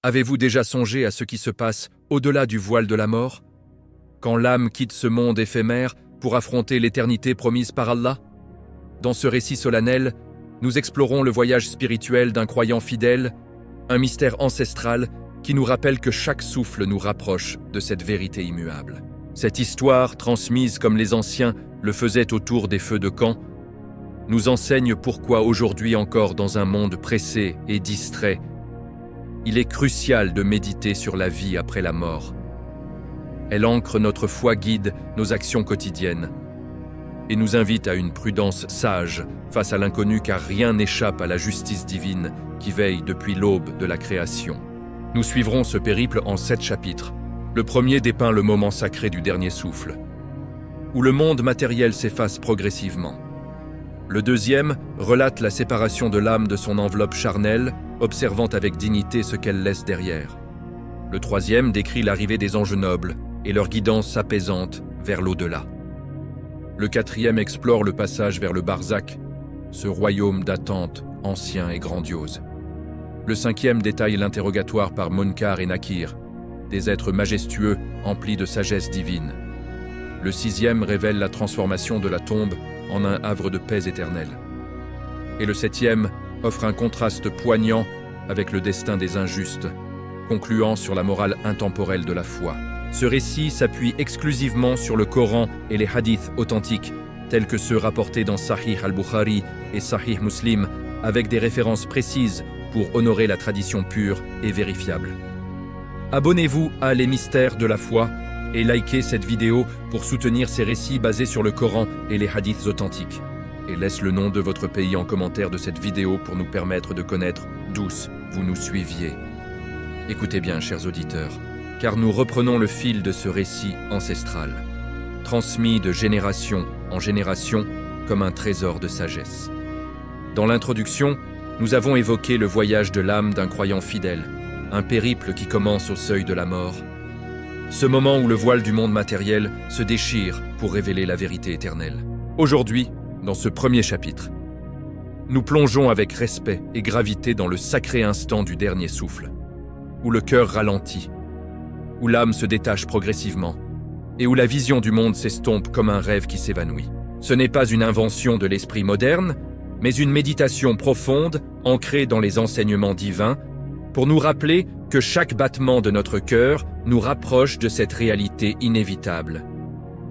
Avez-vous déjà songé à ce qui se passe au-delà du voile de la mort? Quand l'âme quitte ce monde éphémère pour affronter l'éternité promise par Allah? Dans ce récit solennel, nous explorons le voyage spirituel d'un croyant fidèle, un mystère ancestral qui nous rappelle que chaque souffle nous rapproche de cette vérité immuable. Cette histoire, transmise comme les anciens le faisaient autour des feux de camp, nous enseigne pourquoi aujourd'hui encore dans un monde pressé et distrait, il est crucial de méditer sur la vie après la mort. Elle ancre notre foi, guide nos actions quotidiennes et nous invite à une prudence sage face à l'inconnu, car rien n'échappe à la justice divine qui veille depuis l'aube de la création. Nous suivrons ce périple en 7 chapitres. Le premier dépeint le moment sacré du dernier souffle, où le monde matériel s'efface progressivement. Le deuxième relate la séparation de l'âme de son enveloppe charnelle, observant avec dignité ce qu'elle laisse derrière. Le troisième décrit l'arrivée des anges nobles et leur guidance apaisante vers l'au-delà. Le quatrième explore le passage vers le barzakh, ce royaume d'attente ancien et grandiose. Le cinquième détaille l'interrogatoire par Munkar et Nakir, des êtres majestueux emplis de sagesse divine. Le sixième révèle la transformation de la tombe en un havre de paix éternelle. Et le septième offre un contraste poignant avec le destin des injustes, concluant sur la morale intemporelle de la foi. Ce récit s'appuie exclusivement sur le Coran et les hadiths authentiques, tels que ceux rapportés dans Sahih al-Bukhari et Sahih Muslim, avec des références précises pour honorer la tradition pure et vérifiable. Abonnez-vous à Les Mystères de la foi et likez cette vidéo pour soutenir ces récits basés sur le Coran et les hadiths authentiques. Et laisse le nom de votre pays en commentaire de cette vidéo pour nous permettre de connaître d'où vous nous suiviez. Écoutez bien, chers auditeurs, car nous reprenons le fil de ce récit ancestral, transmis de génération en génération comme un trésor de sagesse. Dans l'introduction, nous avons évoqué le voyage de l'âme d'un croyant fidèle, un périple qui commence au seuil de la mort. Ce moment où le voile du monde matériel se déchire pour révéler la vérité éternelle. Aujourd'hui, dans ce premier chapitre, nous plongeons avec respect et gravité dans le sacré instant du dernier souffle, où le cœur ralentit, où l'âme se détache progressivement et où la vision du monde s'estompe comme un rêve qui s'évanouit. Ce n'est pas une invention de l'esprit moderne, mais une méditation profonde ancrée dans les enseignements divins pour nous rappeler que chaque battement de notre cœur nous rapproche de cette réalité inévitable.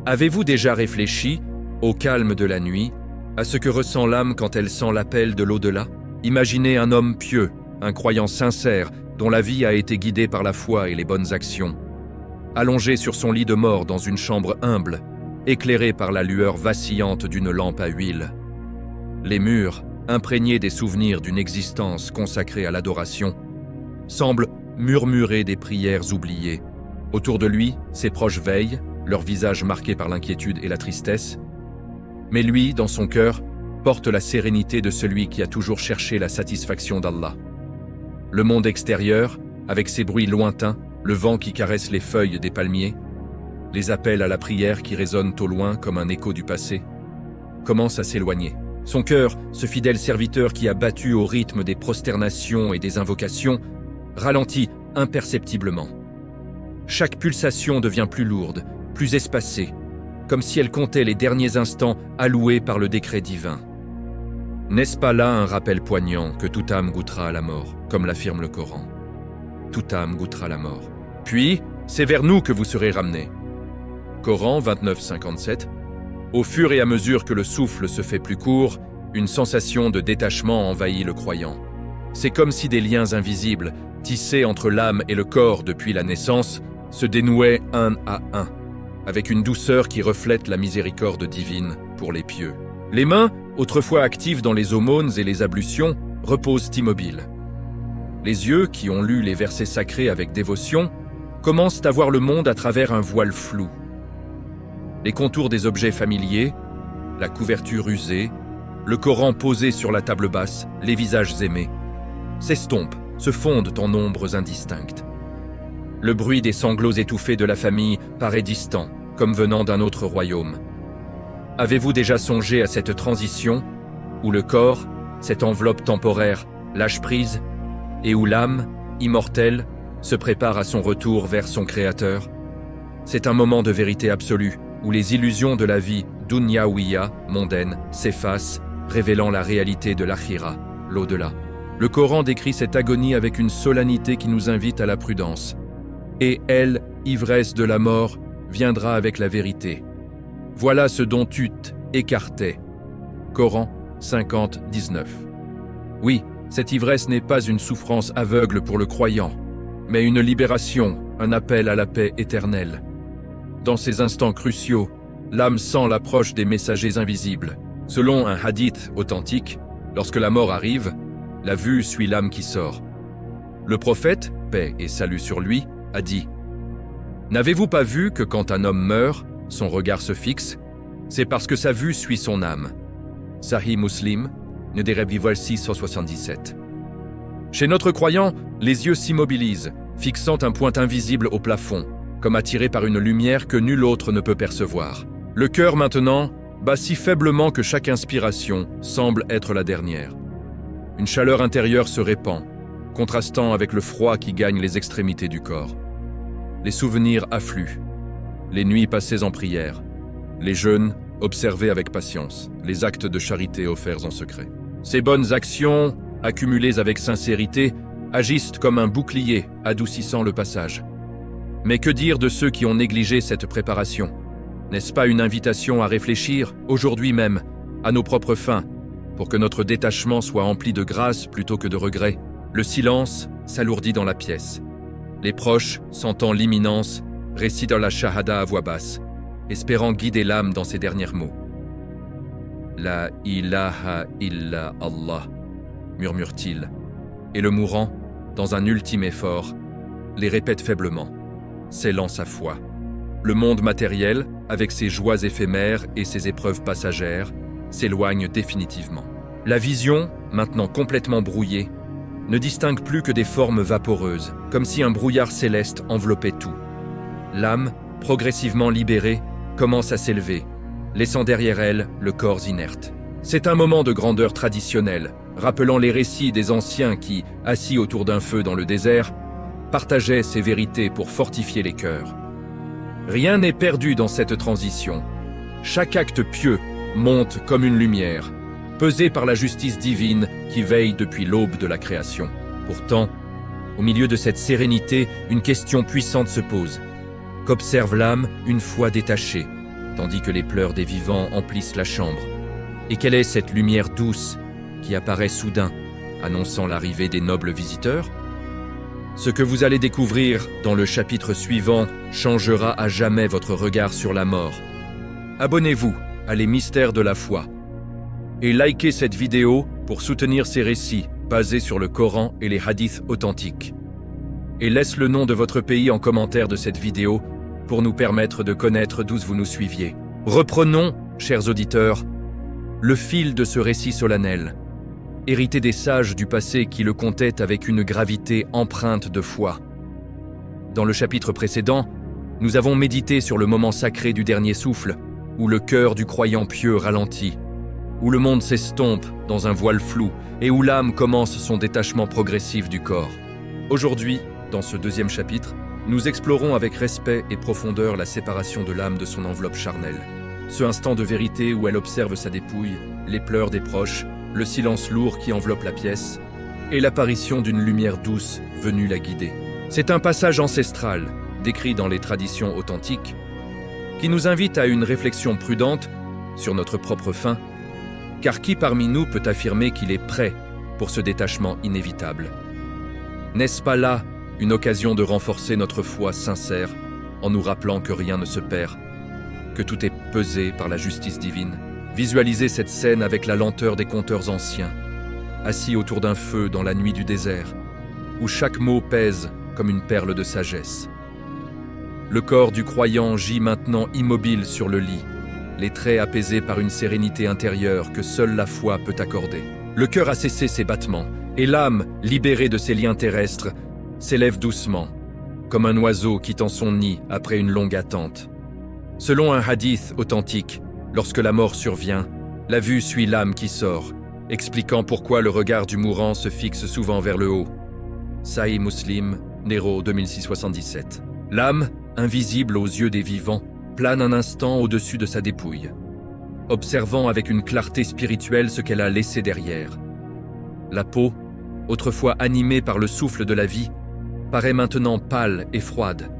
Avez-vous déjà réfléchi, au calme de la nuit, à ce que ressent l'âme quand elle sent l'appel de l'au-delà? Imaginez un homme pieux, un croyant sincère, dont la vie a été guidée par la foi et les bonnes actions. Allongé sur son lit de mort dans une chambre humble, éclairé par la lueur vacillante d'une lampe à huile. Les murs, imprégnés des souvenirs d'une existence consacrée à l'adoration, semblent murmurer des prières oubliées. Autour de lui, ses proches veillent, leur visage marqué par l'inquiétude et la tristesse. Mais lui, dans son cœur, porte la sérénité de celui qui a toujours cherché la satisfaction d'Allah. Le monde extérieur, avec ses bruits lointains, le vent qui caresse les feuilles des palmiers, les appels à la prière qui résonnent au loin comme un écho du passé, commence à s'éloigner. Son cœur, ce fidèle serviteur qui a battu au rythme des prosternations et des invocations, ralentit imperceptiblement. Chaque pulsation devient plus lourde, plus espacée, comme si elle comptait les derniers instants alloués par le décret divin. N'est-ce pas là un rappel poignant que toute âme goûtera à la mort, comme l'affirme le Coran? Toute âme goûtera la mort. Puis, c'est vers nous que vous serez ramenés. Coran 29-57. Au fur et à mesure que le souffle se fait plus court, une sensation de détachement envahit le croyant. C'est comme si des liens invisibles, tissés entre l'âme et le corps depuis la naissance, se dénouaient un à un, avec une douceur qui reflète la miséricorde divine pour les pieux. Les mains, autrefois actives dans les aumônes et les ablutions, reposent immobiles. Les yeux, qui ont lu les versets sacrés avec dévotion, commencent à voir le monde à travers un voile flou. Les contours des objets familiers, la couverture usée, le Coran posé sur la table basse, les visages aimés, s'estompent, se fondent en ombres indistinctes. Le bruit des sanglots étouffés de la famille paraît distant, comme venant d'un autre royaume. Avez-vous déjà songé à cette transition, où le corps, cette enveloppe temporaire, lâche prise, et où l'âme, immortelle, se prépare à son retour vers son Créateur. C'est un moment de vérité absolue, où les illusions de la vie dunyawiya, mondaine, s'effacent, révélant la réalité de l'akhira, l'au-delà. Le Coran décrit cette agonie avec une solennité qui nous invite à la prudence. Et elle, ivresse de la mort, viendra avec la vérité. Voilà ce dont tu t'écartais. Coran 50-19. Oui, cette ivresse n'est pas une souffrance aveugle pour le croyant, mais une libération, un appel à la paix éternelle. Dans ces instants cruciaux, l'âme sent l'approche des messagers invisibles. Selon un hadith authentique, lorsque la mort arrive, la vue suit l'âme qui sort. Le prophète, paix et salut sur lui, a dit « N'avez-vous pas vu que quand un homme meurt, son regard se fixe? C'est parce que sa vue suit son âme. » Sahih Muslim, Nuderebivoil 677. Chez notre croyant, les yeux s'immobilisent, fixant un point invisible au plafond, comme attiré par une lumière que nul autre ne peut percevoir. Le cœur maintenant bat si faiblement que chaque inspiration semble être la dernière. Une chaleur intérieure se répand, contrastant avec le froid qui gagne les extrémités du corps. Les souvenirs affluent, les nuits passées en prière, les jeûnes observés avec patience, les actes de charité offerts en secret. Ces bonnes actions, accumulées avec sincérité, agissent comme un bouclier adoucissant le passage. Mais que dire de ceux qui ont négligé cette préparation? N'est-ce pas une invitation à réfléchir, aujourd'hui même, à nos propres fins, pour que notre détachement soit empli de grâce plutôt que de regret? Le silence s'alourdit dans la pièce. Les proches, sentant l'imminence, récitent la shahada à voix basse, espérant guider l'âme dans ses derniers mots. « La ilaha illa Allah » murmure-t-il, et le mourant, dans un ultime effort, les répète faiblement, scellant sa foi. Le monde matériel, avec ses joies éphémères et ses épreuves passagères, s'éloigne définitivement. La vision, maintenant complètement brouillée, ne distingue plus que des formes vaporeuses, comme si un brouillard céleste enveloppait tout. L'âme, progressivement libérée, commence à s'élever, laissant derrière elle le corps inerte. C'est un moment de grandeur traditionnelle, rappelant les récits des anciens qui, assis autour d'un feu dans le désert, partageaient ces vérités pour fortifier les cœurs. Rien n'est perdu dans cette transition. Chaque acte pieux monte comme une lumière, pesé par la justice divine qui veille depuis l'aube de la création. Pourtant, au milieu de cette sérénité, une question puissante se pose. Qu'observe l'âme une fois détachée, tandis que les pleurs des vivants emplissent la chambre? Et quelle est cette lumière douce qui apparaît soudain, annonçant l'arrivée des nobles visiteurs? Ce que vous allez découvrir dans le chapitre suivant changera à jamais votre regard sur la mort. Abonnez-vous à Les Mystères de la foi et likez cette vidéo pour soutenir ces récits basés sur le Coran et les hadiths authentiques. Et laisse le nom de votre pays en commentaire de cette vidéo pour nous permettre de connaître d'où vous nous suiviez. Reprenons, chers auditeurs, le fil de ce récit solennel, hérité des sages du passé qui le contaient avec une gravité empreinte de foi. Dans le chapitre précédent, nous avons médité sur le moment sacré du dernier souffle, où le cœur du croyant pieux ralentit, où le monde s'estompe dans un voile flou et où l'âme commence son détachement progressif du corps. Aujourd'hui, dans ce deuxième chapitre, nous explorons avec respect et profondeur la séparation de l'âme de son enveloppe charnelle. Ce instant de vérité où elle observe sa dépouille, les pleurs des proches, le silence lourd qui enveloppe la pièce, et l'apparition d'une lumière douce venue la guider. C'est un passage ancestral, décrit dans les traditions authentiques, qui nous invite à une réflexion prudente sur notre propre fin, car qui parmi nous peut affirmer qu'il est prêt pour ce détachement inévitable? N'est-ce pas là une occasion de renforcer notre foi sincère en nous rappelant que rien ne se perd, que tout est pesé par la justice divine? Visualisez cette scène avec la lenteur des conteurs anciens, assis autour d'un feu dans la nuit du désert, où chaque mot pèse comme une perle de sagesse. Le corps du croyant gît maintenant immobile sur le lit, les traits apaisés par une sérénité intérieure que seule la foi peut accorder. Le cœur a cessé ses battements, et l'âme, libérée de ses liens terrestres, s'élève doucement, comme un oiseau quittant son nid après une longue attente. Selon un hadith authentique, lorsque la mort survient, la vue suit l'âme qui sort, expliquant pourquoi le regard du mourant se fixe souvent vers le haut. Sahih Muslim, Nero 2677. L'âme, invisible aux yeux des vivants, plane un instant au-dessus de sa dépouille, observant avec une clarté spirituelle ce qu'elle a laissé derrière. La peau, autrefois animée par le souffle de la vie, paraît maintenant pâle et froide,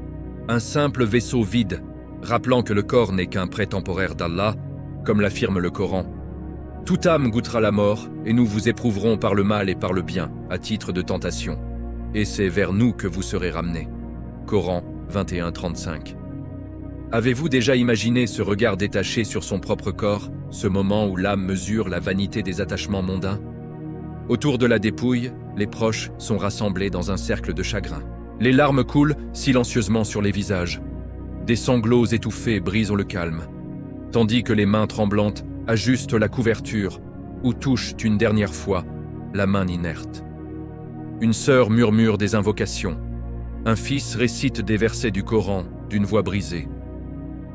un simple vaisseau vide, rappelant que le corps n'est qu'un prêt temporaire d'Allah, comme l'affirme le Coran. Toute âme goûtera la mort, et nous vous éprouverons par le mal et par le bien, à titre de tentation. Et c'est vers nous que vous serez ramenés. Coran 21:35. Avez-vous déjà imaginé ce regard détaché sur son propre corps, ce moment où l'âme mesure la vanité des attachements mondains? Autour de la dépouille, les proches sont rassemblés dans un cercle de chagrin. Les larmes coulent silencieusement sur les visages. Des sanglots étouffés brisent le calme, tandis que les mains tremblantes ajustent la couverture ou touchent une dernière fois la main inerte. Une sœur murmure des invocations. Un fils récite des versets du Coran d'une voix brisée.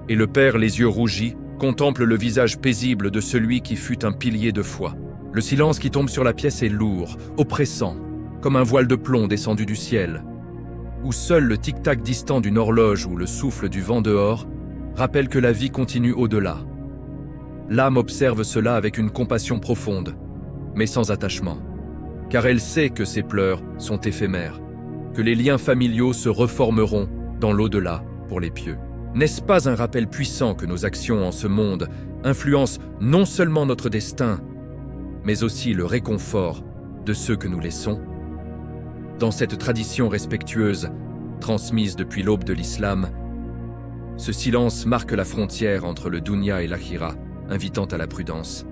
Et le père, les yeux rougis, contemple le visage paisible de celui qui fut un pilier de foi. Le silence qui tombe sur la pièce est lourd, oppressant, comme un voile de plomb descendu du ciel, où seul le tic-tac distant d'une horloge ou le souffle du vent dehors rappelle que la vie continue au-delà. L'âme observe cela avec une compassion profonde, mais sans attachement, car elle sait que ses pleurs sont éphémères, que les liens familiaux se reformeront dans l'au-delà pour les pieux. N'est-ce pas un rappel puissant que nos actions en ce monde influencent non seulement notre destin, mais aussi le réconfort de ceux que nous laissons? Dans cette tradition respectueuse, transmise depuis l'aube de l'islam, ce silence marque la frontière entre le dunya et l'akhira, invitant à la prudence.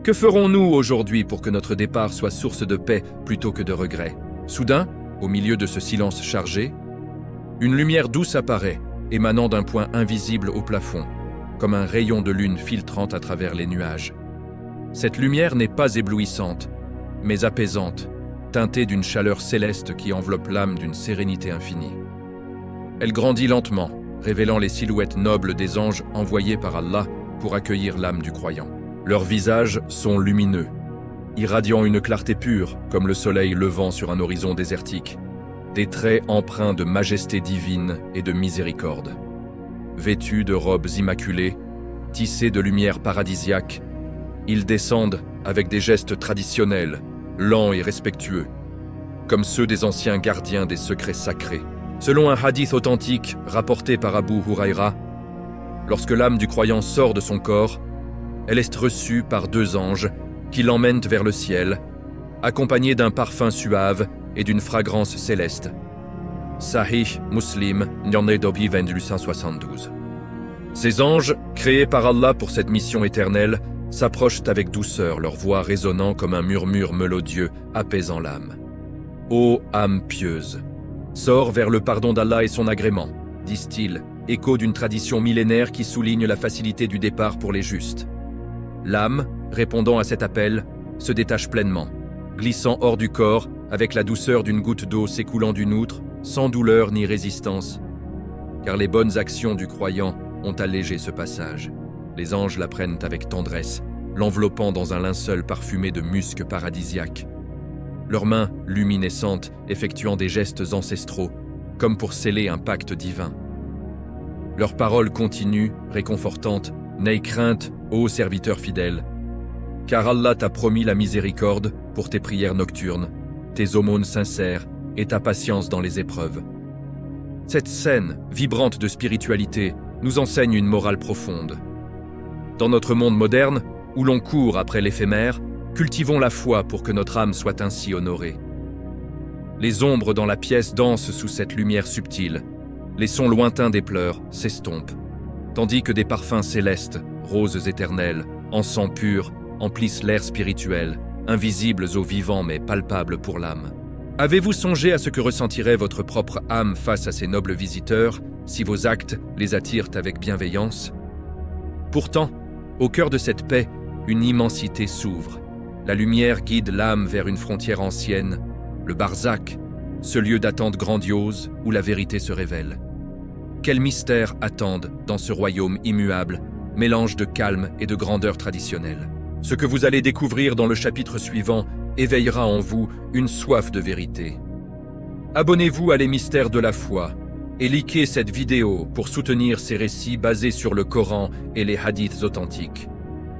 Que ferons-nous aujourd'hui pour que notre départ soit source de paix plutôt que de regret? Soudain, au milieu de ce silence chargé, une lumière douce apparaît, émanant d'un point invisible au plafond, comme un rayon de lune filtrant à travers les nuages. Cette lumière n'est pas éblouissante, mais apaisante, teintée d'une chaleur céleste qui enveloppe l'âme d'une sérénité infinie. Elle grandit lentement, révélant les silhouettes nobles des anges envoyés par Allah pour accueillir l'âme du croyant. Leurs visages sont lumineux, irradiant une clarté pure, comme le soleil levant sur un horizon désertique. Des traits empreints de majesté divine et de miséricorde. Vêtus de robes immaculées, tissés de lumière paradisiaque, ils descendent avec des gestes traditionnels, lents et respectueux, comme ceux des anciens gardiens des secrets sacrés. Selon un hadith authentique rapporté par Abu Huraïra, lorsque l'âme du croyant sort de son corps, elle est reçue par 2 anges qui l'emmènent vers le ciel, accompagnés d'un parfum suave et d'une fragrance céleste. Sahih Muslim, Nyannedobi 2172. Ces anges, créés par Allah pour cette mission éternelle, s'approchent avec douceur, leur voix résonnant comme un murmure mélodieux, apaisant l'âme. Ô âme pieuse, sors vers le pardon d'Allah et son agrément, disent-ils, écho d'une tradition millénaire qui souligne la facilité du départ pour les justes. L'âme, répondant à cet appel, se détache pleinement, glissant hors du corps avec la douceur d'une goutte d'eau s'écoulant d'une outre, sans douleur ni résistance. Car les bonnes actions du croyant ont allégé ce passage. Les anges la prennent avec tendresse, l'enveloppant dans un linceul parfumé de musc paradisiaque. Leurs mains, luminescentes, effectuant des gestes ancestraux, comme pour sceller un pacte divin. Leurs paroles continuent, réconfortantes, « N'aie crainte, ô serviteur fidèle, car Allah t'a promis la miséricorde pour tes prières nocturnes, tes aumônes sincères et ta patience dans les épreuves. » Cette scène, vibrante de spiritualité, nous enseigne une morale profonde. Dans notre monde moderne, où l'on court après l'éphémère, cultivons la foi pour que notre âme soit ainsi honorée. Les ombres dans la pièce dansent sous cette lumière subtile. Les sons lointains des pleurs s'estompent, tandis que des parfums célestes, roses éternelles, encens purs, emplissent l'air spirituel, invisibles aux vivants mais palpables pour l'âme. Avez-vous songé à ce que ressentirait votre propre âme face à ces nobles visiteurs, si vos actes les attirent avec bienveillance? Pourtant, au cœur de cette paix, une immensité s'ouvre. La lumière guide l'âme vers une frontière ancienne, le barzakh, ce lieu d'attente grandiose où la vérité se révèle. Quels mystères attendent dans ce royaume immuable, mélange de calme et de grandeur traditionnelle? Ce que vous allez découvrir dans le chapitre suivant éveillera en vous une soif de vérité. Abonnez-vous à Les Mystères de la Foi et likez cette vidéo pour soutenir ces récits basés sur le Coran et les hadiths authentiques.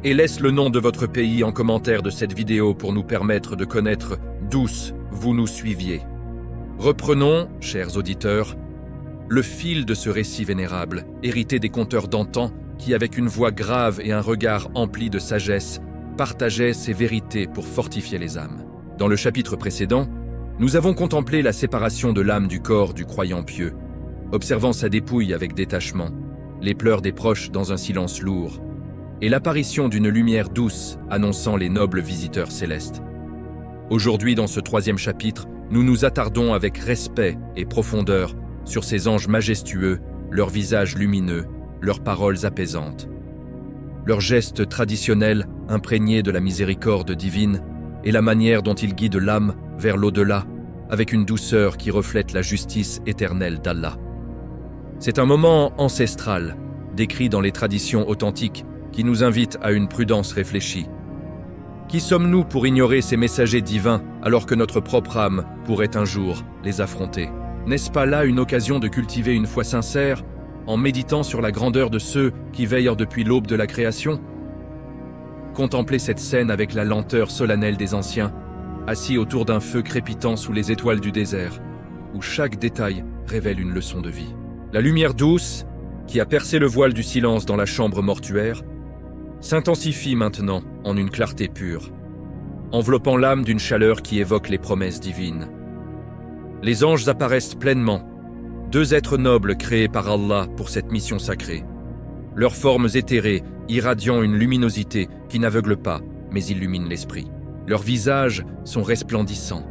Et laisse le nom de votre pays en commentaire de cette vidéo pour nous permettre de connaître d'où vous nous suiviez. Reprenons, chers auditeurs, le fil de ce récit vénérable, hérité des conteurs d'antan, qui avec une voix grave et un regard empli de sagesse, partageaient ces vérités pour fortifier les âmes. Dans le chapitre précédent, nous avons contemplé la séparation de l'âme du corps du croyant pieux, observant sa dépouille avec détachement, les pleurs des proches dans un silence lourd, et l'apparition d'une lumière douce annonçant les nobles visiteurs célestes. Aujourd'hui, dans ce troisième chapitre, nous nous attardons avec respect et profondeur sur ces anges majestueux, leurs visages lumineux, leurs paroles apaisantes. Leurs gestes traditionnels imprégnés de la miséricorde divine et la manière dont ils guident l'âme vers l'au-delà avec une douceur qui reflète la justice éternelle d'Allah. C'est un moment ancestral, décrit dans les traditions authentiques, qui nous invite à une prudence réfléchie. Qui sommes-nous pour ignorer ces messagers divins alors que notre propre âme pourrait un jour les affronter? N'est-ce pas là une occasion de cultiver une foi sincère en méditant sur la grandeur de ceux qui veillent depuis l'aube de la création? Contemplez cette scène avec la lenteur solennelle des anciens, assis autour d'un feu crépitant sous les étoiles du désert, où chaque détail révèle une leçon de vie. La lumière douce, qui a percé le voile du silence dans la chambre mortuaire, s'intensifie maintenant en une clarté pure, enveloppant l'âme d'une chaleur qui évoque les promesses divines. Les anges apparaissent pleinement, deux êtres nobles créés par Allah pour cette mission sacrée. Leurs formes éthérées irradiant une luminosité qui n'aveugle pas, mais illumine l'esprit. Leurs visages sont resplendissants,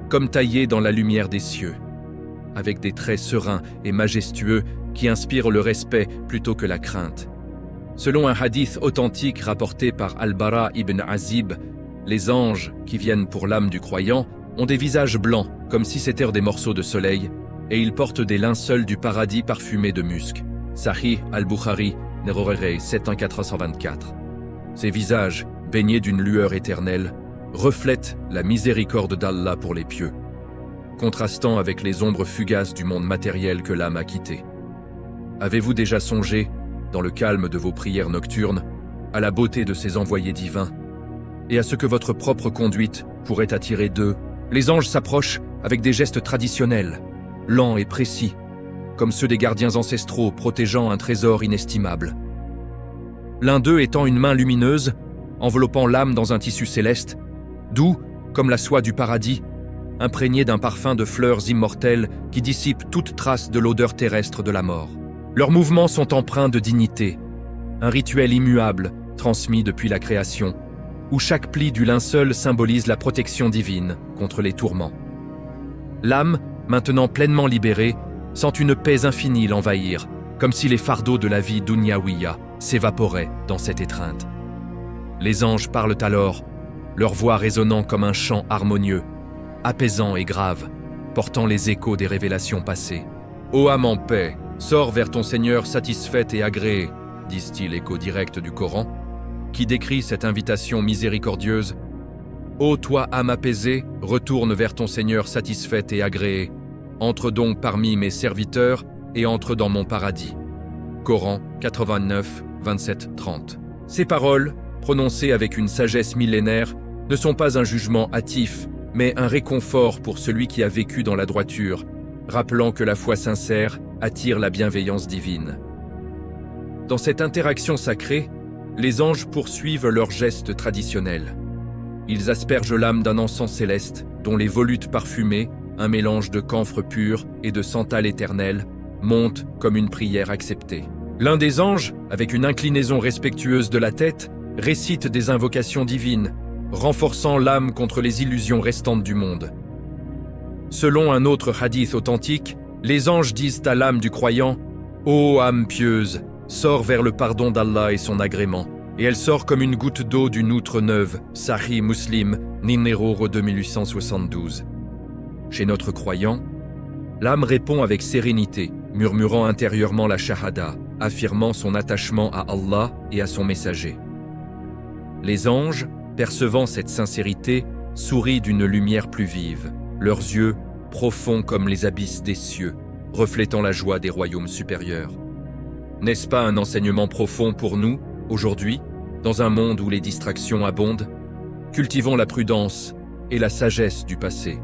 comme taillés dans la lumière des cieux, avec des traits sereins et majestueux qui inspirent le respect plutôt que la crainte. Selon un hadith authentique rapporté par Al-Bara ibn Azib, les anges qui viennent pour l'âme du croyant ont des visages blancs, comme si c'étaient des morceaux de soleil, et ils portent des linceuls du paradis parfumés de musc. Sahih al-Bukhari, Nerorere 7424. Ces visages, baignés d'une lueur éternelle, reflètent la miséricorde d'Allah pour les pieux, contrastant avec les ombres fugaces du monde matériel que l'âme a quitté. Avez-vous déjà songé, dans le calme de vos prières nocturnes, à la beauté de ces envoyés divins et à ce que votre propre conduite pourrait attirer d'eux? Les anges s'approchent avec des gestes traditionnels, lents et précis, comme ceux des gardiens ancestraux protégeant un trésor inestimable. L'un d'eux étend une main lumineuse, enveloppant l'âme dans un tissu céleste, doux comme la soie du paradis, imprégné d'un parfum de fleurs immortelles qui dissipe toute trace de l'odeur terrestre de la mort. Leurs mouvements sont empreints de dignité, un rituel immuable transmis depuis la création, où chaque pli du linceul symbolise la protection divine contre les tourments. L'âme, maintenant pleinement libérée, sent une paix infinie l'envahir, comme si les fardeaux de la vie dunyawiya s'évaporaient dans cette étreinte. Les anges parlent alors, leur voix résonnant comme un chant harmonieux, apaisant et grave, portant les échos des révélations passées. « Ô âme en paix, sors vers ton Seigneur satisfaite et agréée », disent-ils écho direct du Coran, qui décrit cette invitation miséricordieuse. « Ô toi âme apaisée, retourne vers ton Seigneur satisfaite et agréée. Entre donc parmi mes serviteurs et entre dans mon paradis. » Coran 89, 27-30. Ces paroles, prononcées avec une sagesse millénaire, ne sont pas un jugement hâtif, mais un réconfort pour celui qui a vécu dans la droiture, rappelant que la foi sincère attire la bienveillance divine. Dans cette interaction sacrée, les anges poursuivent leurs gestes traditionnels. Ils aspergent l'âme d'un encens céleste, dont les volutes parfumées, un mélange de camphre pur et de santal éternel, montent comme une prière acceptée. L'un des anges, avec une inclinaison respectueuse de la tête, récite des invocations divines, renforçant l'âme contre les illusions restantes du monde. Selon un autre hadith authentique, les anges disent à l'âme du croyant « Ô âme pieuse, sors vers le pardon d'Allah et son agrément », et elle sort comme une goutte d'eau d'une outre neuve, Sahih Muslim, numéro 2872. Chez notre croyant, l'âme répond avec sérénité, murmurant intérieurement la shahada, affirmant son attachement à Allah et à son messager. Les anges, percevant cette sincérité, sourient d'une lumière plus vive, leurs yeux, profond comme les abysses des cieux, reflétant la joie des royaumes supérieurs. N'est-ce pas un enseignement profond pour nous, aujourd'hui, dans un monde où les distractions abondent? Cultivons la prudence et la sagesse du passé,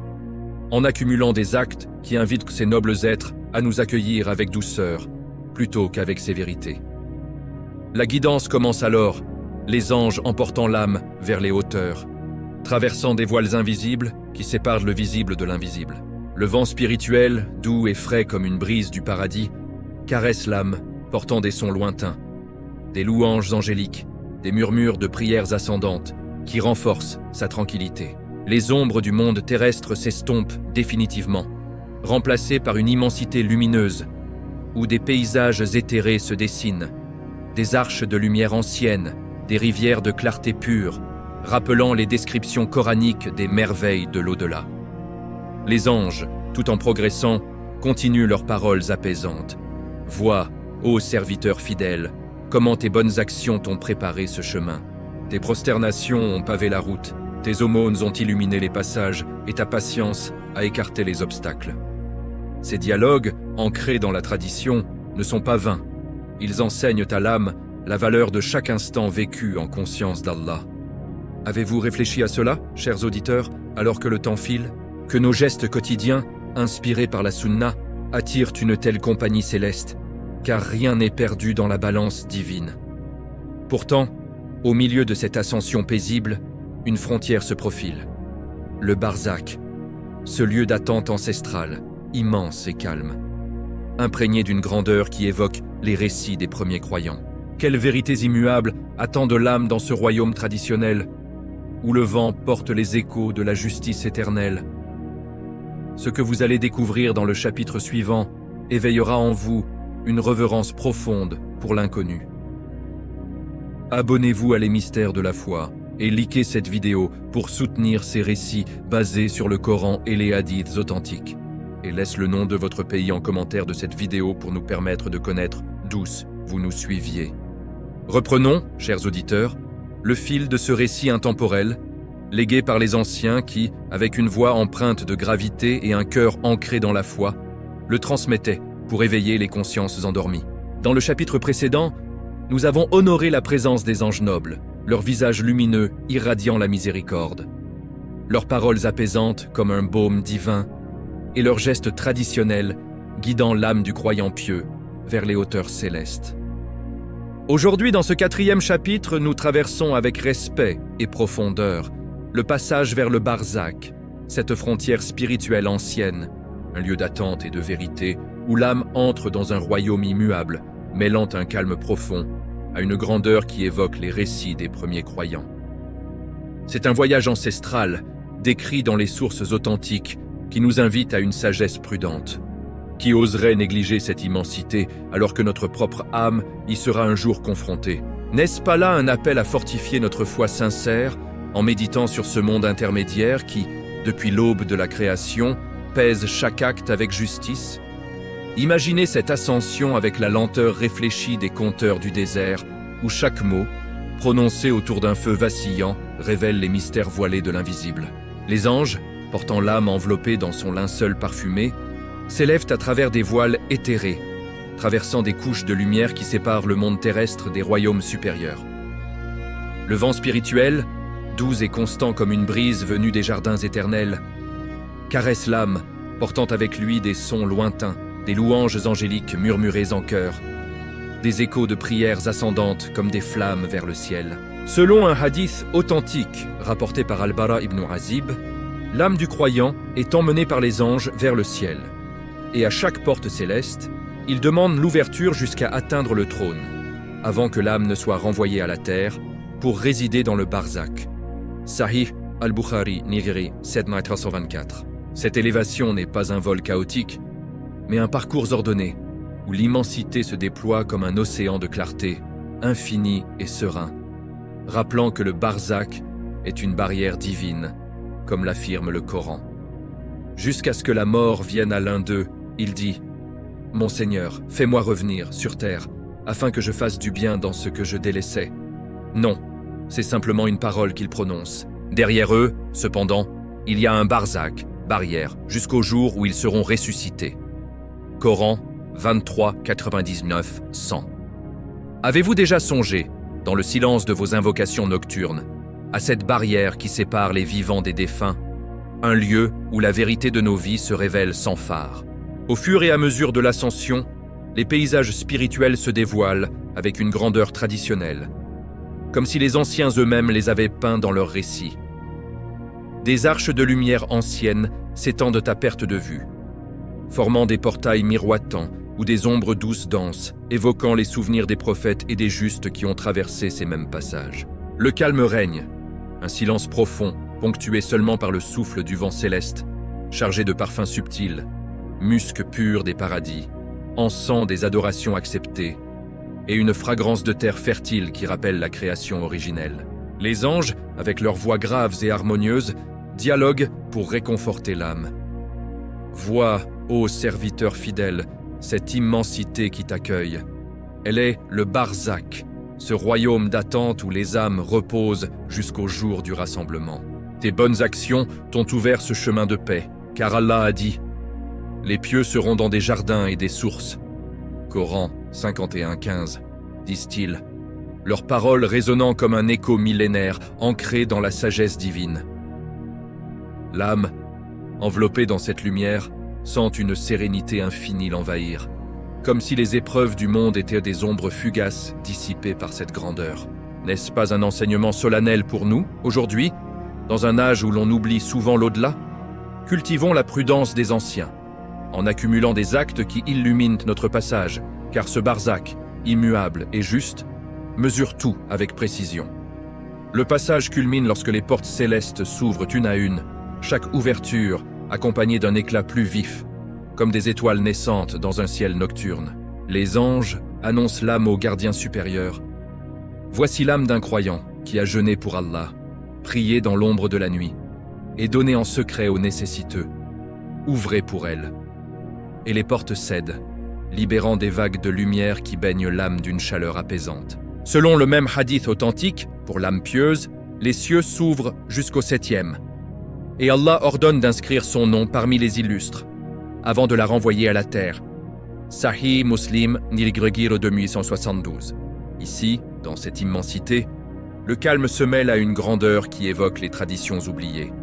en accumulant des actes qui invitent ces nobles êtres à nous accueillir avec douceur, plutôt qu'avec sévérité. La guidance commence alors, les anges emportant l'âme vers les hauteurs, traversant des voiles invisibles qui séparent le visible de l'invisible. Le vent spirituel, doux et frais comme une brise du paradis, caresse l'âme, portant des sons lointains, des louanges angéliques, des murmures de prières ascendantes qui renforcent sa tranquillité. Les ombres du monde terrestre s'estompent définitivement, remplacées par une immensité lumineuse, où des paysages éthérés se dessinent, des arches de lumière anciennes, des rivières de clarté pure, rappelant les descriptions coraniques des merveilles de l'au-delà. Les anges, tout en progressant, continuent leurs paroles apaisantes. Vois, ô serviteur fidèle, comment tes bonnes actions t'ont préparé ce chemin. Tes prosternations ont pavé la route, tes aumônes ont illuminé les passages et ta patience a écarté les obstacles. Ces dialogues, ancrés dans la tradition, ne sont pas vains. Ils enseignent à l'âme la valeur de chaque instant vécu en conscience d'Allah. Avez-vous réfléchi à cela, chers auditeurs, alors que le temps file? Que nos gestes quotidiens, inspirés par la Sunna, attirent une telle compagnie céleste, car rien n'est perdu dans la balance divine. Pourtant, au milieu de cette ascension paisible, une frontière se profile. Le barzakh, ce lieu d'attente ancestrale, immense et calme, imprégné d'une grandeur qui évoque les récits des premiers croyants. Quelles vérités immuables attendent l'âme dans ce royaume traditionnel, où le vent porte les échos de la justice éternelle. Ce que vous allez découvrir dans le chapitre suivant éveillera en vous une révérence profonde pour l'inconnu. Abonnez-vous à Les Mystères de la Foi et likez cette vidéo pour soutenir ces récits basés sur le Coran et les hadiths authentiques. Et laisse le nom de votre pays en commentaire de cette vidéo pour nous permettre de connaître d'où vous nous suiviez. Reprenons, chers auditeurs, le fil de ce récit intemporel, légué par les anciens qui, avec une voix empreinte de gravité et un cœur ancré dans la foi, le transmettaient pour éveiller les consciences endormies. Dans le chapitre précédent, nous avons honoré la présence des anges nobles, leurs visages lumineux irradiant la miséricorde, leurs paroles apaisantes comme un baume divin, et leurs gestes traditionnels guidant l'âme du croyant pieux vers les hauteurs célestes. Aujourd'hui, dans ce 4e chapitre, nous traversons avec respect et profondeur le passage vers le barzakh, cette frontière spirituelle ancienne, un lieu d'attente et de vérité où l'âme entre dans un royaume immuable, mêlant un calme profond à une grandeur qui évoque les récits des premiers croyants. C'est un voyage ancestral, décrit dans les sources authentiques, qui nous invite à une sagesse prudente. Qui oserait négliger cette immensité alors que notre propre âme y sera un jour confrontée? N'est-ce pas là un appel à fortifier notre foi sincère en méditant sur ce monde intermédiaire qui, depuis l'aube de la création, pèse chaque acte avec justice? Imaginez cette ascension avec la lenteur réfléchie des conteurs du désert, où chaque mot, prononcé autour d'un feu vacillant, révèle les mystères voilés de l'invisible. Les anges, portant l'âme enveloppée dans son linceul parfumé, s'élèvent à travers des voiles éthérés, traversant des couches de lumière qui séparent le monde terrestre des royaumes supérieurs. Le vent spirituel, doux et constant comme une brise venue des jardins éternels, caresse l'âme, portant avec lui des sons lointains, des louanges angéliques murmurées en chœur, des échos de prières ascendantes comme des flammes vers le ciel. Selon un hadith authentique rapporté par Al-Bara ibn Azib, l'âme du croyant est emmenée par les anges vers le ciel. Et à chaque porte céleste, il demande l'ouverture jusqu'à atteindre le trône, avant que l'âme ne soit renvoyée à la terre, pour résider dans le barzakh. Sahih al-Bukhari, Nigri, 7324. Cette élévation n'est pas un vol chaotique, mais un parcours ordonné, où l'immensité se déploie comme un océan de clarté, infini et serein, rappelant que le barzakh est une barrière divine, comme l'affirme le Coran. Jusqu'à ce que la mort vienne à l'un d'eux, il dit « Mon Seigneur, fais-moi revenir sur terre, afin que je fasse du bien dans ce que je délaissais. » Non, c'est simplement une parole qu'il prononce. Derrière eux, cependant, il y a un barzakh, barrière, jusqu'au jour où ils seront ressuscités. Coran 23, 99, 100. Avez-vous déjà songé, dans le silence de vos invocations nocturnes, à cette barrière qui sépare les vivants des défunts, un lieu où la vérité de nos vies se révèle sans phare? Au fur et à mesure de l'ascension, les paysages spirituels se dévoilent avec une grandeur traditionnelle, comme si les anciens eux-mêmes les avaient peints dans leurs récits. Des arches de lumière anciennes s'étendent à perte de vue, formant des portails miroitants ou des ombres douces dansent, évoquant les souvenirs des prophètes et des justes qui ont traversé ces mêmes passages. Le calme règne, un silence profond, ponctué seulement par le souffle du vent céleste, chargé de parfums subtils, musc pur des paradis, encens des adorations acceptées, et une fragrance de terre fertile qui rappelle la création originelle. Les anges, avec leurs voix graves et harmonieuses, dialoguent pour réconforter l'âme. Vois, ô serviteur fidèle, cette immensité qui t'accueille. Elle est le barzakh, ce royaume d'attente où les âmes reposent jusqu'au jour du rassemblement. Tes bonnes actions t'ont ouvert ce chemin de paix, car Allah a dit « Les pieux seront dans des jardins et des sources ». Coran 51-15, disent-ils, leurs paroles résonnant comme un écho millénaire ancré dans la sagesse divine. L'âme, enveloppée dans cette lumière, sent une sérénité infinie l'envahir, comme si les épreuves du monde étaient des ombres fugaces dissipées par cette grandeur. N'est-ce pas un enseignement solennel pour nous, aujourd'hui, dans un âge où l'on oublie souvent l'au-delà? Cultivons la prudence des anciens, en accumulant des actes qui illuminent notre passage, car ce barzakh, immuable et juste, mesure tout avec précision. Le passage culmine lorsque les portes célestes s'ouvrent une à une, chaque ouverture accompagnée d'un éclat plus vif, comme des étoiles naissantes dans un ciel nocturne. Les anges annoncent l'âme au gardien supérieur. Voici l'âme d'un croyant qui a jeûné pour Allah, prié dans l'ombre de la nuit, et donné en secret aux nécessiteux. Ouvrez pour elle. Et les portes cèdent, libérant des vagues de lumière qui baignent l'âme d'une chaleur apaisante. Selon le même hadith authentique, pour l'âme pieuse, les cieux s'ouvrent jusqu'au 7e. Et Allah ordonne d'inscrire son nom parmi les illustres, avant de la renvoyer à la terre. Sahih Muslim Nilgregir 2872. Ici, dans cette immensité, le calme se mêle à une grandeur qui évoque les traditions oubliées.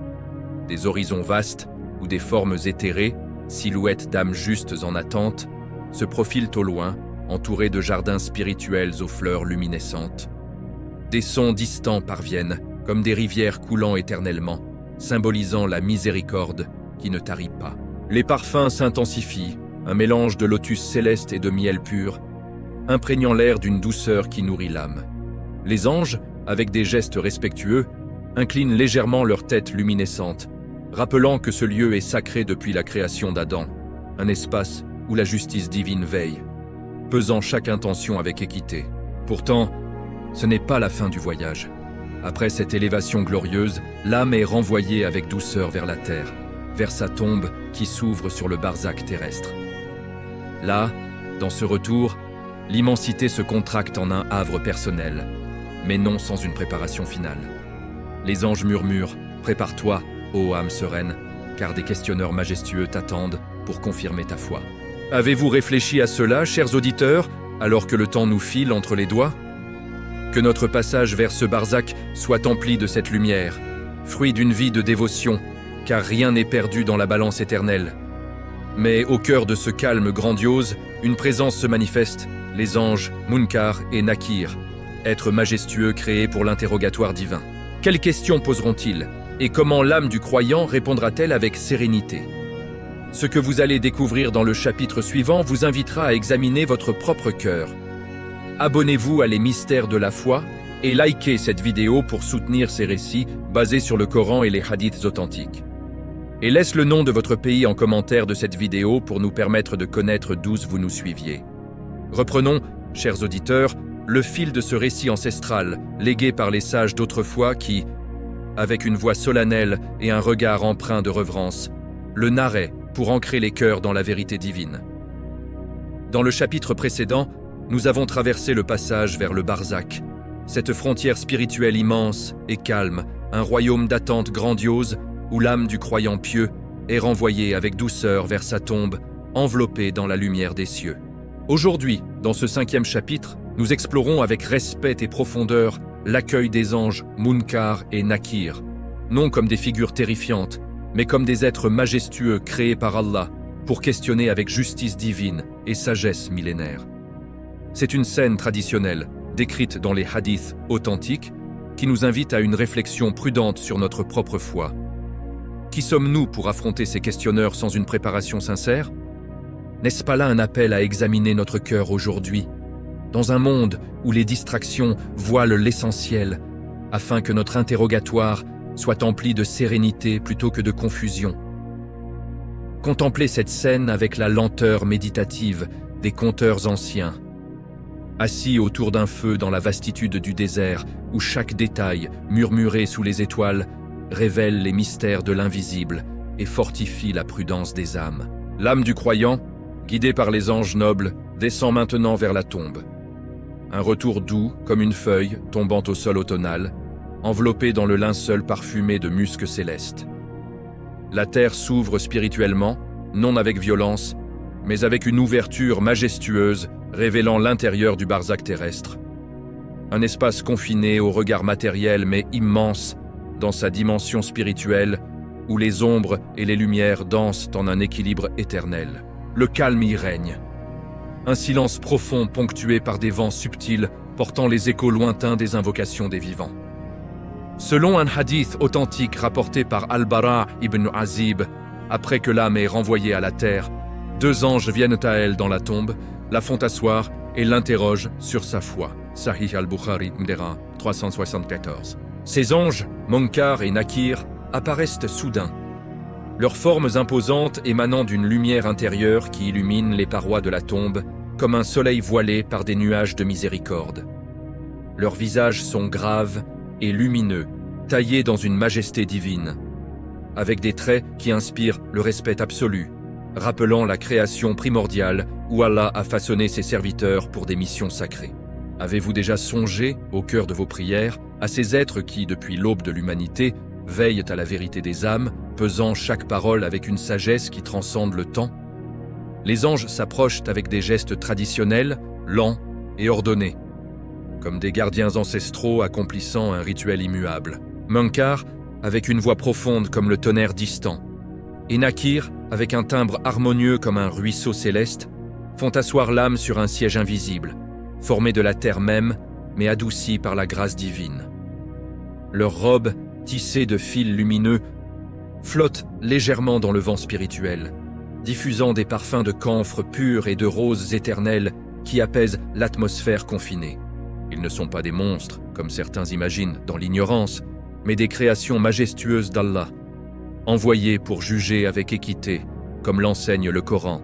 Des horizons vastes ou des formes éthérées, silhouettes d'âmes justes en attente, se profilent au loin, entourés de jardins spirituels aux fleurs luminescentes. Des sons distants parviennent, comme des rivières coulant éternellement, symbolisant la miséricorde qui ne tarit pas. Les parfums s'intensifient, un mélange de lotus céleste et de miel pur, imprégnant l'air d'une douceur qui nourrit l'âme. Les anges, avec des gestes respectueux, inclinent légèrement leur tête luminescente, rappelant que ce lieu est sacré depuis la création d'Adam, un espace où la justice divine veille, pesant chaque intention avec équité. Pourtant, ce n'est pas la fin du voyage. Après cette élévation glorieuse, l'âme est renvoyée avec douceur vers la terre, vers sa tombe qui s'ouvre sur le barzakh terrestre. Là, dans ce retour, l'immensité se contracte en un havre personnel, mais non sans une préparation finale. Les anges murmurent « Prépare-toi, ô âme sereine, car des questionneurs majestueux t'attendent pour confirmer ta foi. » Avez-vous réfléchi à cela, chers auditeurs, alors que le temps nous file entre les doigts? Que notre passage vers ce barzakh soit empli de cette lumière, fruit d'une vie de dévotion, car rien n'est perdu dans la balance éternelle. Mais au cœur de ce calme grandiose, une présence se manifeste, les anges Munkar et Nakir, êtres majestueux créés pour l'interrogatoire divin. Quelles questions poseront-ils, et comment l'âme du croyant répondra-t-elle avec sérénité? Ce que vous allez découvrir dans le chapitre suivant vous invitera à examiner votre propre cœur. Abonnez-vous à Les Mystères de la foi et likez cette vidéo pour soutenir ces récits basés sur le Coran et les hadiths authentiques. Et laisse le nom de votre pays en commentaire de cette vidéo pour nous permettre de connaître d'où vous nous suiviez. Reprenons, chers auditeurs, le fil de ce récit ancestral légué par les sages d'autrefois qui, avec une voix solennelle et un regard empreint de reverence, le narraient pour ancrer les cœurs dans la vérité divine. Dans le chapitre précédent, nous avons traversé le passage vers le barzakh, cette frontière spirituelle immense et calme, un royaume d'attente grandiose où l'âme du croyant pieux est renvoyé avec douceur vers sa tombe, enveloppé dans la lumière des cieux. Aujourd'hui, dans ce 5e chapitre, nous explorons avec respect et profondeur l'accueil des anges Munkar et Nakir, non comme des figures terrifiantes, mais comme des êtres majestueux créés par Allah pour questionner avec justice divine et sagesse millénaire. C'est une scène traditionnelle, décrite dans les hadiths authentiques, qui nous invite à une réflexion prudente sur notre propre foi. Qui sommes-nous pour affronter ces questionneurs sans une préparation sincère ? N'est-ce pas là un appel à examiner notre cœur aujourd'hui, dans un monde où les distractions voilent l'essentiel, afin que notre interrogatoire soit empli de sérénité plutôt que de confusion. Contemplez cette scène avec la lenteur méditative des conteurs anciens. Assis autour d'un feu dans la vastitude du désert, où chaque détail, murmuré sous les étoiles, révèle les mystères de l'invisible et fortifie la prudence des âmes. L'âme du croyant, guidée par les anges nobles, descend maintenant vers la tombe. Un retour doux, comme une feuille tombant au sol automnal, enveloppée dans le linceul parfumé de musc céleste. La terre s'ouvre spirituellement, non avec violence, mais avec une ouverture majestueuse révélant l'intérieur du barzakh terrestre. Un espace confiné au regard matériel mais immense dans sa dimension spirituelle, où les ombres et les lumières dansent en un équilibre éternel. Le calme y règne. Un silence profond ponctué par des vents subtils portant les échos lointains des invocations des vivants. Selon un hadith authentique rapporté par Al-Bara ibn Azib, après que l'âme est renvoyée à la terre, 2 anges viennent à elle dans la tombe, la font asseoir et l'interrogent sur sa foi. Sahih al-Bukhari, Mdera, 374. Ces anges, Munkar et Nakir, apparaissent soudain. Leurs formes imposantes émanant d'une lumière intérieure qui illumine les parois de la tombe, comme un soleil voilé par des nuages de miséricorde. Leurs visages sont graves et lumineux, taillés dans une majesté divine, avec des traits qui inspirent le respect absolu, rappelant la création primordiale où Allah a façonné ses serviteurs pour des missions sacrées. Avez-vous déjà songé, au cœur de vos prières, à ces êtres qui, depuis l'aube de l'humanité, veillent à la vérité des âmes, pesant chaque parole avec une sagesse qui transcende le temps? Les anges s'approchent avec des gestes traditionnels, lents et ordonnés, comme des gardiens ancestraux accomplissant un rituel immuable. Munkar, avec une voix profonde comme le tonnerre distant, et Nakir, avec un timbre harmonieux comme un ruisseau céleste, font asseoir l'âme sur un siège invisible, formé de la terre même, mais adouci par la grâce divine. Leurs robes, tissées de fils lumineux, flottent légèrement dans le vent spirituel, diffusant des parfums de camphre pur et de roses éternelles qui apaisent l'atmosphère confinée. Ils ne sont pas des monstres, comme certains imaginent dans l'ignorance, mais des créations majestueuses d'Allah, envoyées pour juger avec équité, comme l'enseigne le Coran.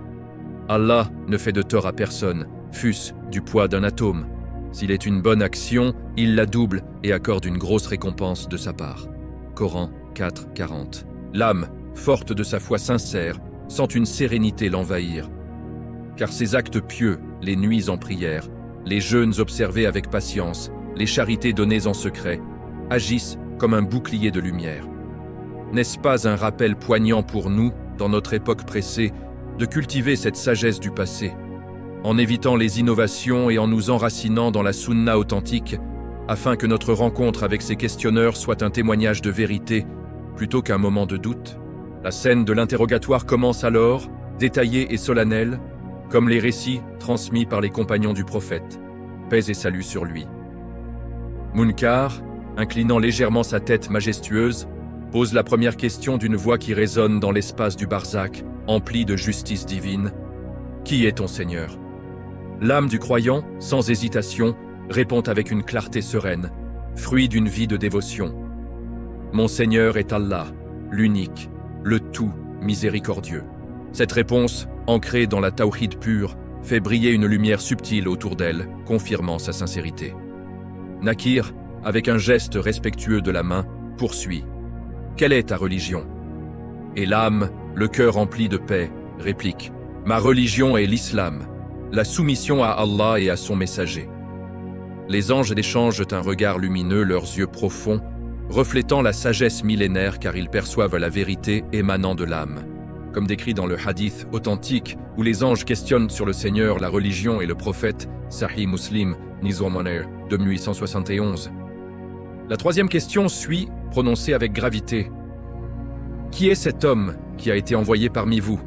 Allah ne fait de tort à personne, fût-ce du poids d'un atome. S'il est une bonne action, il la double et accorde une grosse récompense de sa part. Coran 4:40. L'âme, forte de sa foi sincère, sent une sérénité l'envahir. Car ses actes pieux, les nuits en prière, les jeûnes observés avec patience, les charités données en secret, agissent comme un bouclier de lumière. N'est-ce pas un rappel poignant pour nous, dans notre époque pressée, de cultiver cette sagesse du passé, en évitant les innovations et en nous enracinant dans la sunna authentique, afin que notre rencontre avec ces questionneurs soit un témoignage de vérité, plutôt qu'un moment de doute? La scène de l'interrogatoire commence alors, détaillée et solennelle, comme les récits transmis par les compagnons du prophète. Paix et salut sur lui. Munkar, inclinant légèrement sa tête majestueuse, pose la première question d'une voix qui résonne dans l'espace du barzakh, empli de justice divine. Qui est ton Seigneur? L'âme du croyant, sans hésitation, répond avec une clarté sereine, fruit d'une vie de dévotion. Mon Seigneur est Allah, l'unique, le tout miséricordieux. Cette réponse, ancrée dans la tawhid pure, fait briller une lumière subtile autour d'elle, confirmant sa sincérité. Nakir, avec un geste respectueux de la main, poursuit. Quelle est ta religion? Et l'âme, le cœur rempli de paix, réplique. Ma religion est l'islam, la soumission à Allah et à son messager. Les anges échangent un regard lumineux, leurs yeux profonds, reflétant la sagesse millénaire car ils perçoivent la vérité émanant de l'âme. comme décrit dans le hadith authentique où les anges questionnent sur le Seigneur, la religion et le prophète, Sahih Muslim, Nizwamanir, de 1871. La troisième question suit, prononcée avec gravité. Qui est cet homme qui a été envoyé parmi vous?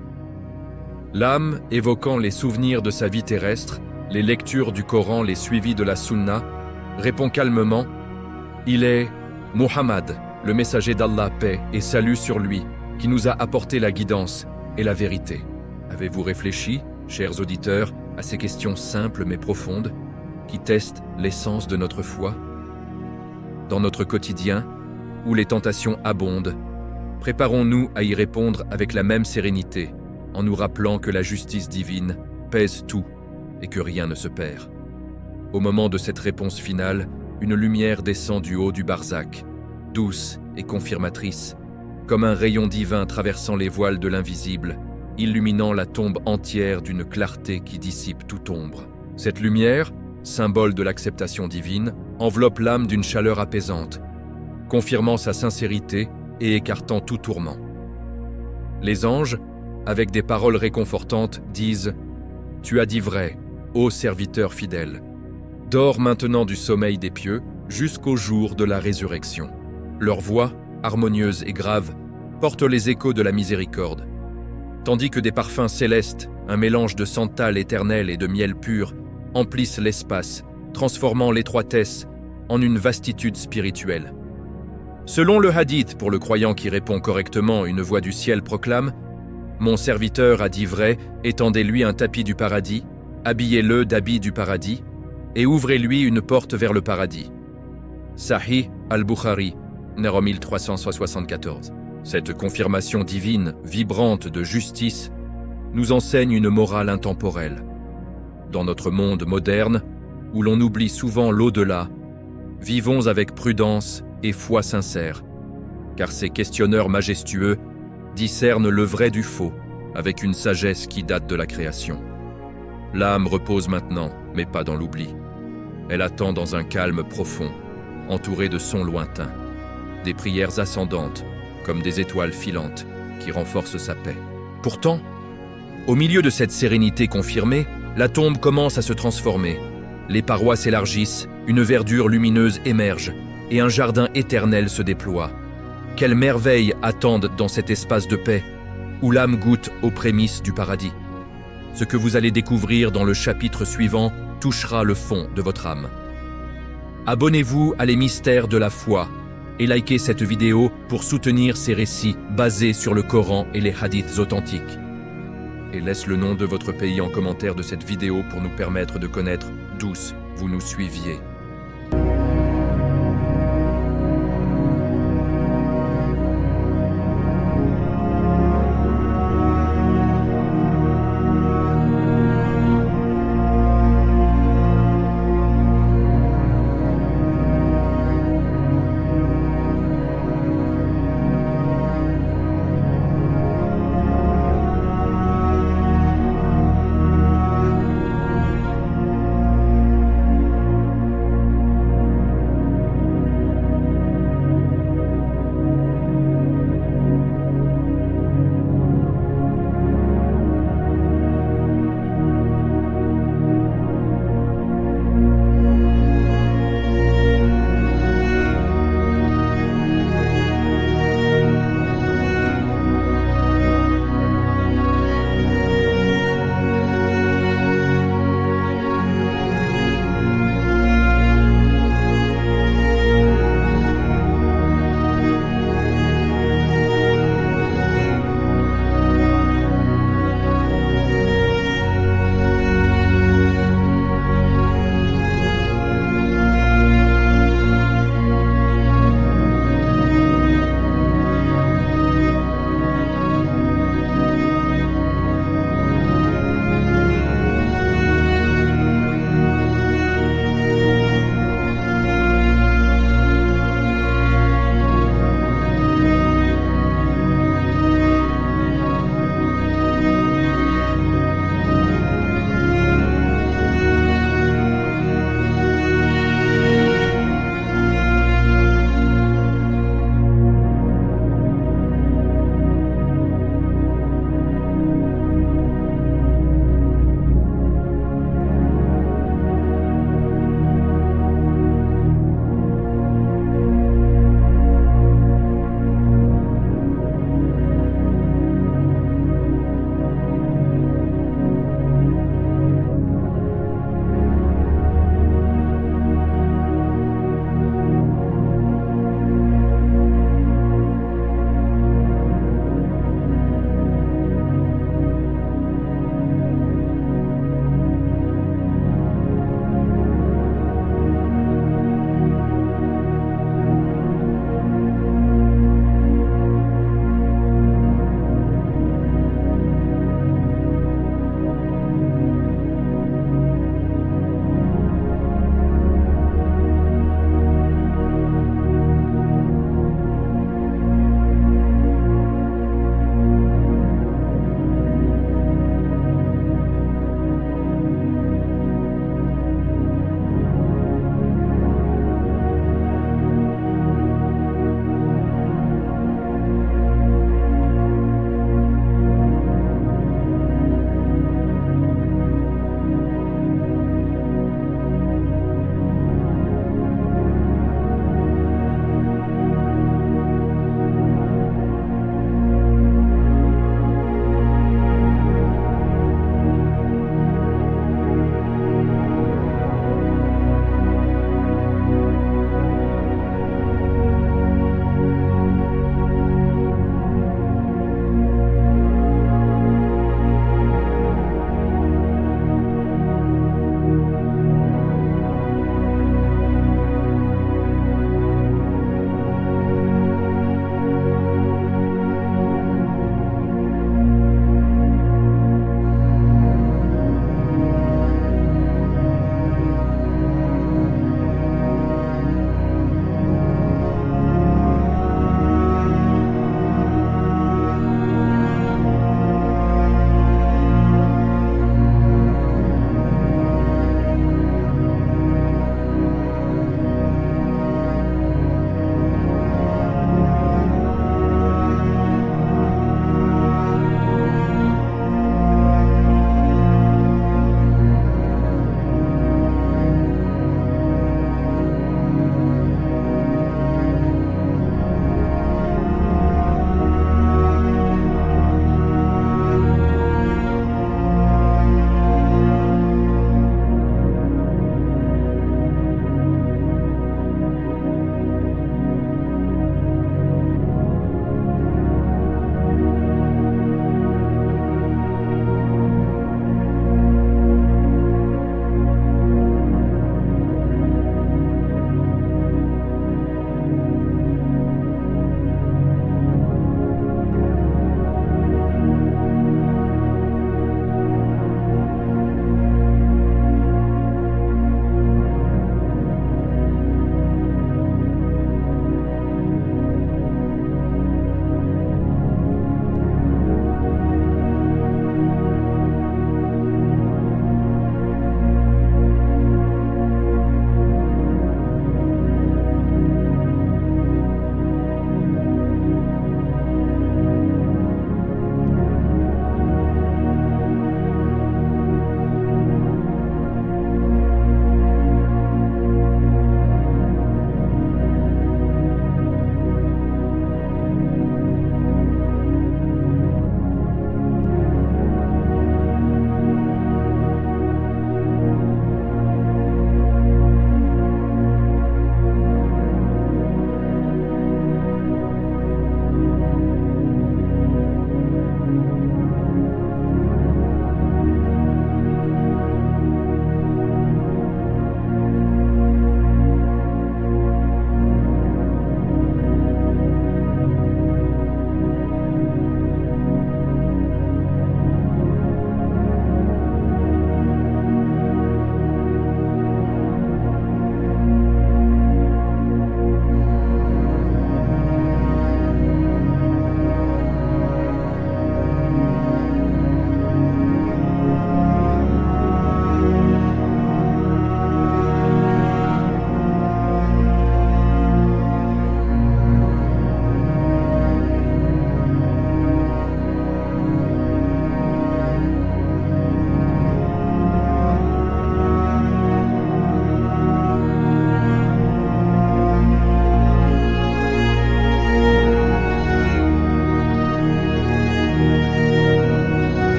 L'âme, évoquant les souvenirs de sa vie terrestre, les lectures du Coran, les suivis de la Sunna, répond calmement « Il est Muhammad, le messager d'Allah, paix et salut sur lui, qui nous a apporté la guidance et la vérité. » Avez-vous réfléchi, chers auditeurs, à ces questions simples mais profondes, qui testent l'essence de notre foi? Dans notre quotidien, où les tentations abondent, préparons-nous à y répondre avec la même sérénité, en nous rappelant que la justice divine pèse tout et que rien ne se perd. Au moment de cette réponse finale, une lumière descend du haut du barzakh, douce et confirmatrice, comme un rayon divin traversant les voiles de l'invisible, illuminant la tombe entière d'une clarté qui dissipe toute ombre. Cette lumière, symbole de l'acceptation divine, enveloppe l'âme d'une chaleur apaisante, confirmant sa sincérité et écartant tout tourment. Les anges, avec des paroles réconfortantes, disent « Tu as dit vrai, ô serviteur fidèle. Dors maintenant du sommeil des pieux jusqu'au jour de la résurrection. » Leur voix, harmonieuse et grave, porte les échos de la miséricorde, tandis que des parfums célestes, un mélange de santal éternel et de miel pur, emplissent l'espace, transformant l'étroitesse en une vastitude spirituelle. Selon le hadith, pour le croyant qui répond correctement, une voix du ciel proclame « Mon serviteur a dit vrai, étendez-lui un tapis du paradis, habillez-le d'habits du paradis, et ouvrez-lui une porte vers le paradis. » Sahih al-Bukhari, numéro 1374. Cette confirmation divine, vibrante de justice, nous enseigne une morale intemporelle. Dans notre monde moderne, où l'on oublie souvent l'au-delà, vivons avec prudence et foi sincère, car ces questionneurs majestueux discernent le vrai du faux avec une sagesse qui date de la création. L'âme repose maintenant, mais pas dans l'oubli. Elle attend dans un calme profond, entourée de sons lointains, des prières ascendantes, comme des étoiles filantes, qui renforcent sa paix. Pourtant, au milieu de cette sérénité confirmée, la tombe commence à se transformer. Les parois s'élargissent, une verdure lumineuse émerge, et un jardin éternel se déploie. Quelles merveilles attendent dans cet espace de paix, où l'âme goûte aux prémices du paradis. Ce que vous allez découvrir dans le chapitre suivant touchera le fond de votre âme. Abonnez-vous à Les Mystères de la foi et likez cette vidéo pour soutenir ces récits basés sur le Coran et les hadiths authentiques. Et laisse le nom de votre pays en commentaire de cette vidéo pour nous permettre de connaître d'où vous nous suiviez.